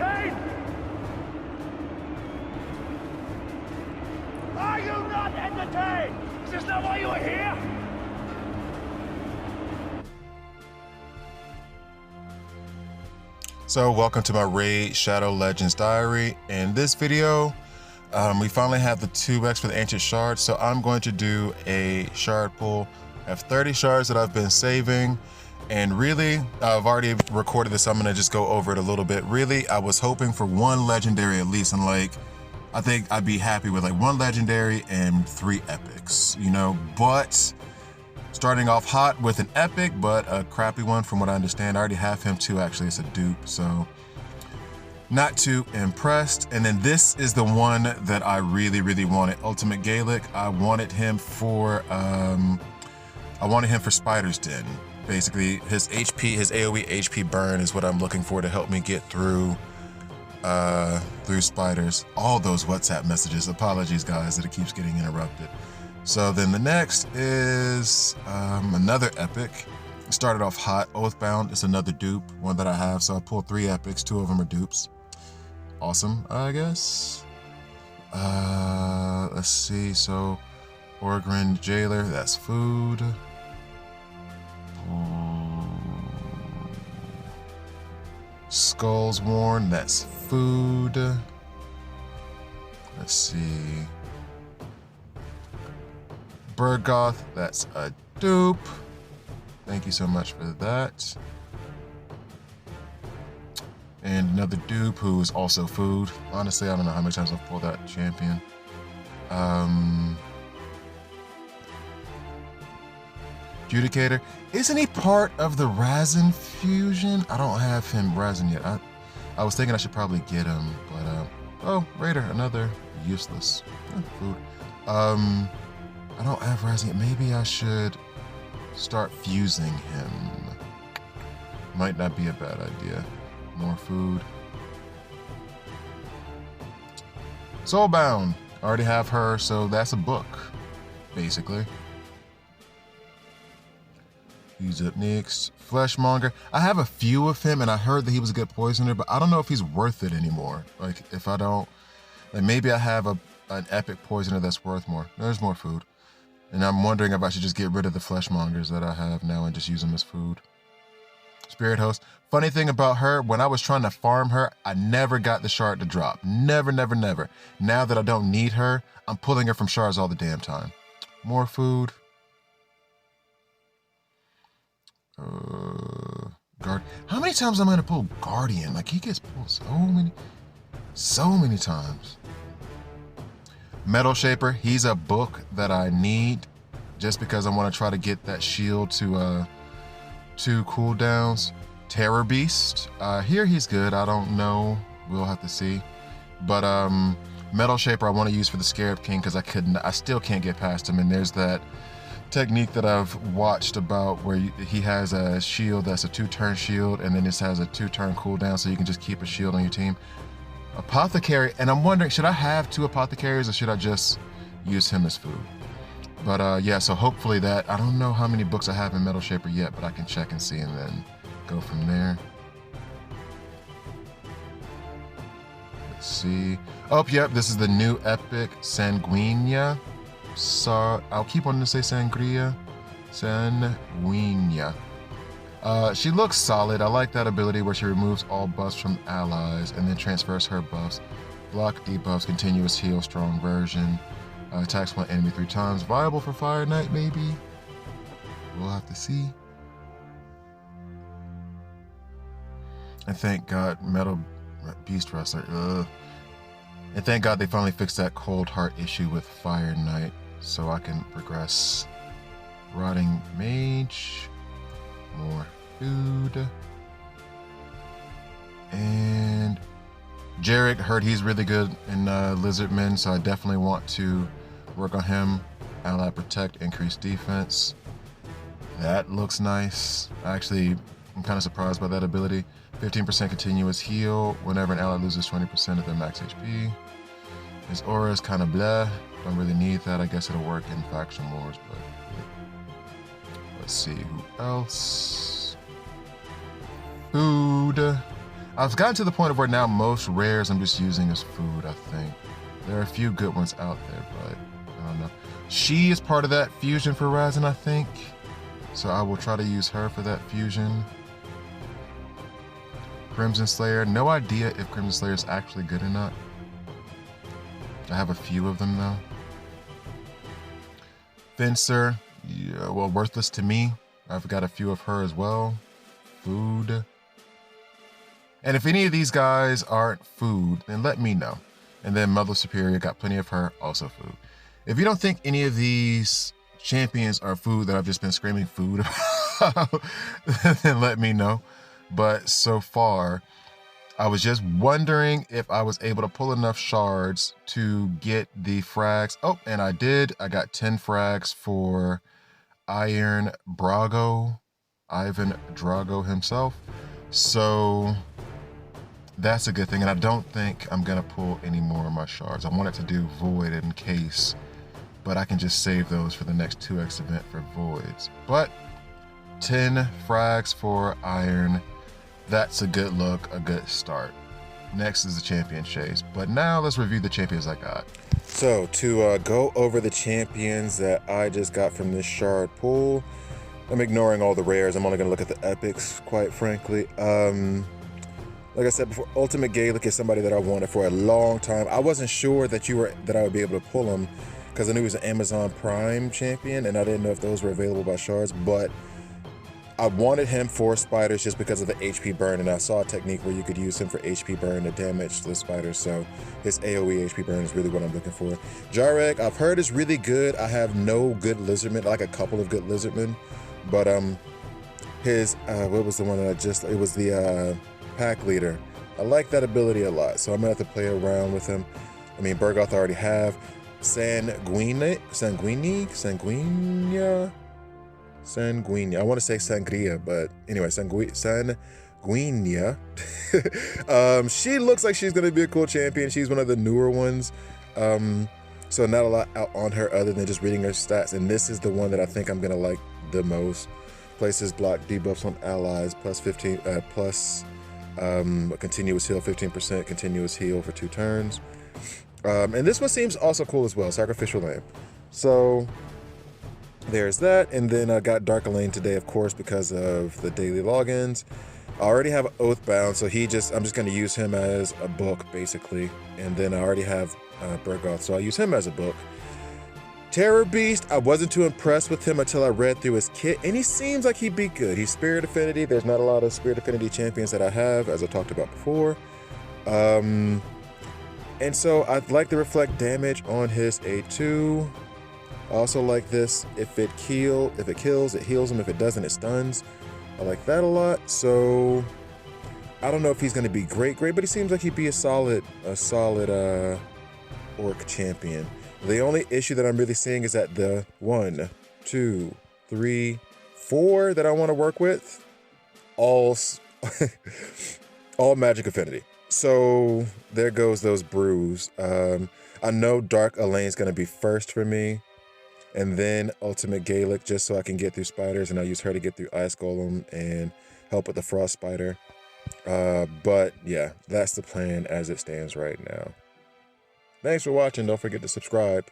entertained? Are you not entertained? Is this not why you are here? So welcome to my Raid Shadow Legends Diary. In this video, we finally have the 2x for the ancient shards. So I'm going to do a shard pull. I have 30 shards that I've been saving. And really, I've already recorded this. So I'm gonna just go over it a little bit. Really, I was hoping for one legendary at least. And like, I think I'd be happy with like one legendary and 3 epics, you know, but starting off hot with an epic, but a crappy one from what I understand. I already have him too, actually, it's a dupe, so not too impressed. And then this is the one that I really, really wanted, Ultimate Gaelic. I wanted him for Spider's Den. Basically, his HP, his AoE HP burn is what I'm looking for to help me get through spiders. All those WhatsApp messages, apologies guys that it keeps getting interrupted. So then the next is another epic. It started off hot, Oathbound. It's another dupe, one that I have. So I pulled 3 epics, 2 of them are dupes. Awesome, I guess. Let's see, so Orgrin Jailer, that's food. Skulls Worn, that's food. Let's see. Bergoth, that's a dupe. Thank you so much for that. And another dupe who is also food. Honestly, I don't know how many times I've pulled that champion. Judicator. Isn't he part of the Razin fusion? I don't have him Razin yet. I was thinking I should probably get him, but oh, Raider, another useless food. I don't have Razin yet. Maybe I should start fusing him. Might not be a bad idea. More food. Soulbound. I already have her, so that's a book, basically. Who's up next? Fleshmonger. I have a few of him, and I heard that he was a good poisoner, but I don't know if he's worth it anymore. Like, if I don't, like maybe I have an epic poisoner that's worth more. There's more food. And I'm wondering if I should just get rid of the fleshmongers that I have now and just use them as food. Spirit Host. Funny thing about her, when I was trying to farm her, I never got the shard to drop. Never, never, never. Now that I don't need her, I'm pulling her from shards all the damn time. More food. Guard. How many times am I gonna pull Guardian? Like, he gets pulled so many times. Metal Shaper, he's a book that I need just because I want to try to get that shield to 2 cooldowns. Terror Beast, here he's good. I don't know, we'll have to see. But Metal Shaper I want to use for the Scarab King because I still can't get past him. And there's that technique that I've watched about where he has a shield that's a 2-turn shield, and then this has a 2-turn cooldown, so you can just keep a shield on your team. Apothecary, and I'm wondering, should I have 2 apothecaries or should I just use him as food? But yeah, so hopefully that, I don't know how many books I have in Metal Shaper yet, but I can check and see and then go from there. Let's see. Oh, yep, this is the new epic, Sanguinea. So I'll keep wanting to say Sangria. Sanguinea. She looks solid. I like that ability where she removes all buffs from allies and then transfers her buffs. Block debuffs, continuous heal, strong version. Attacks one enemy 3 times. Viable for Fire Knight, maybe? We'll have to see. And thank God, Metal Beast Wrestler. And thank God they finally fixed that cold heart issue with Fire Knight, so I can progress. Rotting Mage. More food. And Jarek, heard he's really good in Lizardmen, so I definitely want to work on him. Ally Protect, increase defense. That looks nice. Actually, I'm kind of surprised by that ability. 15% continuous heal whenever an ally loses 20% of their max HP. His aura is kind of blah. Don't really need that. I guess it'll work in faction wars, but let's see who else. Food. I've gotten to the point of where now most rares I'm just using as food, I think. There are a few good ones out there, but I don't know. She is part of that fusion for Razin, I think. So I will try to use her for that fusion. Crimson Slayer, no idea if Crimson Slayer is actually good or not. I have a few of them though. Fencer, yeah, well, worthless to me. I've got a few of her as well. Food. And if any of these guys aren't food, then let me know. And then Mother Superior, got plenty of her, also food. If you don't think any of these champions are food that I've just been screaming food about, then let me know. But so far, I was just wondering if I was able to pull enough shards to get the frags. Oh, and I did. I got 10 frags for Iron Brago, Ivan Drago himself. So that's a good thing. And I don't think I'm going to pull any more of my shards. I wanted to do Void in case, but I can just save those for the next 2x event for Voids. But 10 frags for Iron. That's a good look, a good start. Next is the champion chase. But now let's review the champions I got. So to go over the champions that I just got from this shard pool, I'm ignoring all the rares. I'm only gonna look at the epics, quite frankly. Like I said before, Ultimate Gaelic is somebody that I wanted for a long time. I wasn't sure that I would be able to pull him because I knew he was an Amazon Prime champion and I didn't know if those were available by shards, but I wanted him for spiders just because of the HP burn, and I saw a technique where you could use him for HP burn to damage the spiders, so his AoE HP burn is really what I'm looking for. Jarek, I've heard is really good. I have no good lizardmen, like a couple of good lizardmen, but his, what was the one that it was the pack leader. I like that ability a lot, so I'm gonna have to play around with him. I mean, Bergoth I already have. Sanguinia. I want to say Sangria, but anyway, Sanguinia. She looks like she's going to be a cool champion. She's one of the newer ones. So not a lot out on her other than just reading her stats. And this is the one that I think I'm going to like the most. Places block debuffs on allies, plus 15, plus a continuous heal, 15% continuous heal for 2 turns. And this one seems also cool as well, Sacrificial Lamb. So there's that, and then I got Dark Elaine today, of course, because of the daily logins. I already have Oathbound, so I'm just going to use him as a book, basically. And then I already have Bergoth, so I'll use him as a book. Terror Beast, I wasn't too impressed with him until I read through his kit, and he seems like he'd be good. He's Spirit Affinity. There's not a lot of Spirit Affinity champions that I have, as I talked about before. And so I'd like to reflect damage on his A2. I also like this, if it kills, it heals him. If it doesn't, it stuns. I like that a lot. So I don't know if he's going to be great, but he seems like he'd be a solid orc champion. The only issue that I'm really seeing is that the 1, 2, 3, 4 that I want to work with, all magic affinity. So there goes those brews. I know Dark Elaine's going to be first for me. And then Ultimate Gaelic, just so I can get through spiders, and I'll use her to get through Ice Golem and help with the Frost Spider. But yeah, that's the plan as it stands right now. Thanks for watching. Don't forget to subscribe.